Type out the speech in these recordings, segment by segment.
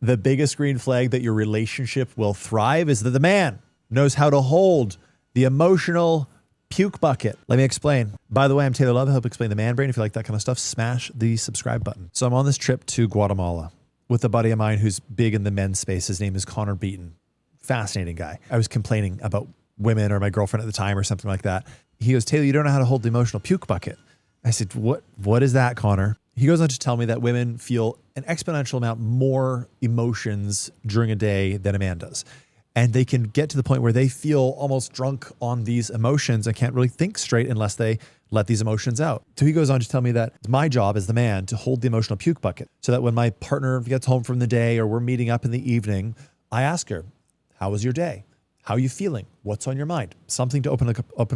The biggest green flag that your relationship will thrive is that the man knows how to hold the emotional puke bucket. Let me explain. By the way, I'm Taylor Love. I help explain the man brain. If you like that kind of stuff, smash the subscribe button. So I'm on this trip to Guatemala with a buddy of mine who's big in the men's space. His name is Connor Beaton. Fascinating guy. I was complaining about women or my girlfriend at the time or something like that. He goes, Taylor, you don't know how to hold the emotional puke bucket. I said, what is that, Connor? He goes on to tell me that women feel an exponential amount more emotions during a day than a man does. And they can get to the point where they feel almost drunk on these emotions and can't really think straight unless they let these emotions out. So he goes on to tell me that it's my job as the man to hold the emotional puke bucket so that when my partner gets home from the day or we're meeting up in the evening, I ask her, how was your day? How are you feeling? What's on your mind? Something to open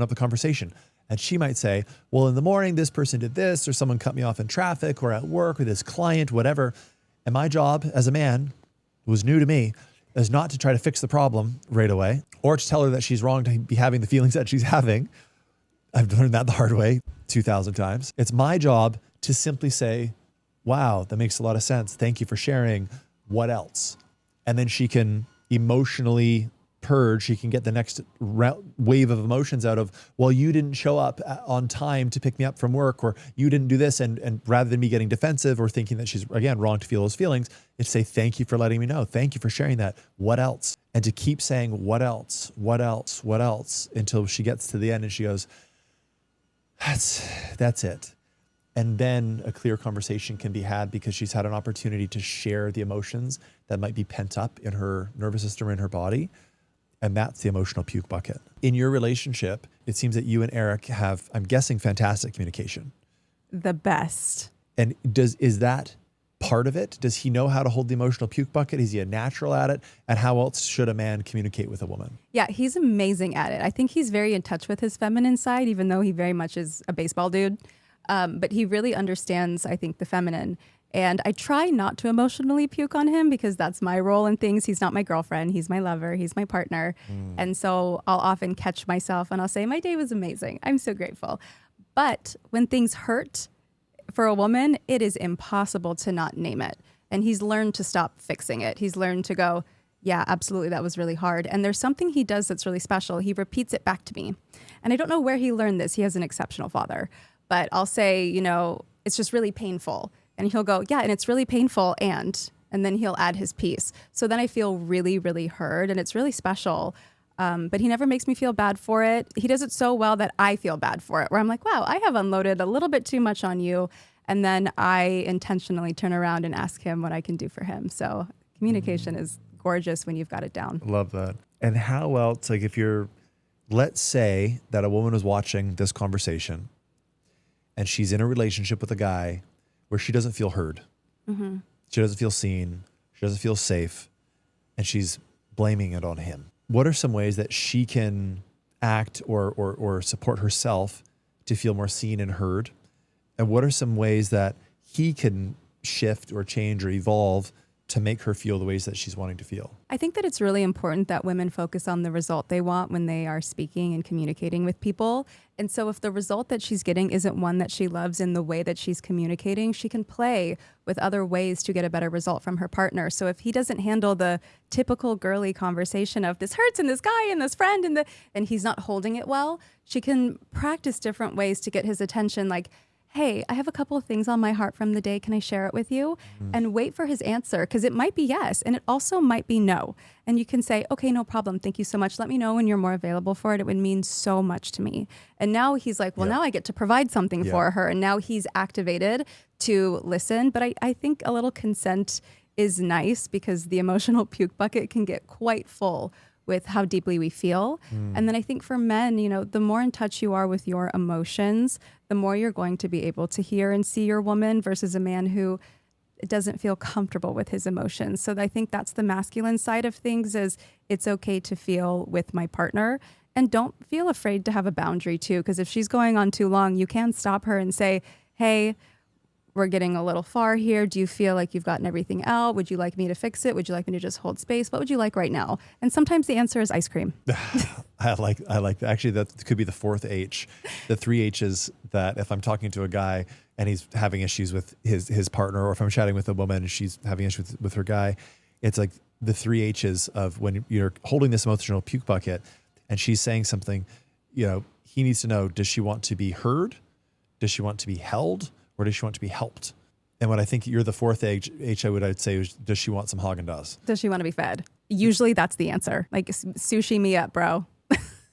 up the conversation. And she might say, well, in the morning, this person did this, or someone cut me off in traffic or at work, or this client, whatever. And my job as a man, who was new to me, is not to try to fix the problem right away or to tell her that she's wrong to be having the feelings that she's having. I've learned that the hard way 2,000 times. It's my job to simply say, wow, that makes a lot of sense. Thank you for sharing. What else? And then she can emotionally purge. She can get the next wave of emotions out of, well, you didn't show up on time to pick me up from work, or you didn't do this. And rather than me getting defensive or thinking that she's, again, wrong to feel those feelings, it's say, thank you for letting me know. Thank you for sharing that. What else? And to keep saying, what else, what else, what else, until she gets to the end and she goes, that's it. And then a clear conversation can be had because she's had an opportunity to share the emotions that might be pent up in her nervous system or in her body. And that's the emotional puke bucket. In your relationship, it seems that you and Eric have, I'm guessing, fantastic communication. The best. And is that part of it? Does he know how to hold the emotional puke bucket? Is he a natural at it? And how else should a man communicate with a woman? Yeah, he's amazing at it. I think he's very in touch with his feminine side, even though he very much is a baseball dude. But he really understands, I think, the feminine. And I try not to emotionally puke on him because that's my role in things. He's not my girlfriend. He's my lover. He's my partner. And so I'll often catch myself and I'll say, my day was amazing. I'm so grateful. But when things hurt for a woman, it is impossible to not name it. And he's learned to stop fixing it. He's learned to go, yeah, absolutely, that was really hard. And there's something he does that's really special. He repeats it back to me. And I don't know where he learned this. He has an exceptional father. But I'll say, it's just really painful. And he'll go, yeah, and it's really painful. And then he'll add his piece. So then I feel really, really heard. And it's really special. But he never makes me feel bad for it. He does it so well that I feel bad for it, where I'm like, wow, I have unloaded a little bit too much on you. And then I intentionally turn around and ask him what I can do for him. So communication is gorgeous when you've got it down. Love that. And how else, let's say that a woman is watching this conversation and she's in a relationship with a guy where she doesn't feel heard. Mm-hmm. She doesn't feel seen. She doesn't feel safe. And she's blaming it on him. What are some ways that she can act or support herself to feel more seen and heard? And what are some ways that he can shift or change or evolve to make her feel the ways that she's wanting to feel? I think that it's really important that women focus on the result they want when they are speaking and communicating with people. And so if the result that she's getting isn't one that she loves in the way that she's communicating, she can play with other ways to get a better result from her partner. So if he doesn't handle the typical girly conversation of this hurts and this guy and this friend and he's not holding it well, she can practice different ways to get his attention, like, hey, I have a couple of things on my heart from the day. Can I share it with you? Mm-hmm. And wait for his answer, because it might be yes, and it also might be no. And you can say, okay, no problem. Thank you so much. Let me know when you're more available for it. It would mean so much to me. And now he's like, well, now I get to provide something for her. And now he's activated to listen. But I think a little consent is nice because the emotional puke bucket can get quite full with how deeply we feel. And then I think for men, the more in touch you are with your emotions, the more you're going to be able to hear and see your woman versus a man who doesn't feel comfortable with his emotions. So I think that's the masculine side of things, is it's okay to feel with my partner, and don't feel afraid to have a boundary too. Because if she's going on too long, you can stop her and say, hey, we're getting a little far here. Do you feel like you've gotten everything out? Would you like me to fix it? Would you like me to just hold space? What would you like right now? And sometimes the answer is ice cream. I like that. Actually, that could be the fourth H. The three H's that if I'm talking to a guy and he's having issues with his partner, or if I'm chatting with a woman and she's having issues with her guy, It's like the 3 H's of when you're holding this emotional puke bucket and she's saying something, he needs to know, does she want to be heard? Does she want to be held? Or does she want to be helped? And what I think you're the 4th H I'd say is, does she want some Haagen-Dazs? Does she want to be fed? Usually that's the answer. Like, sushi me up, bro.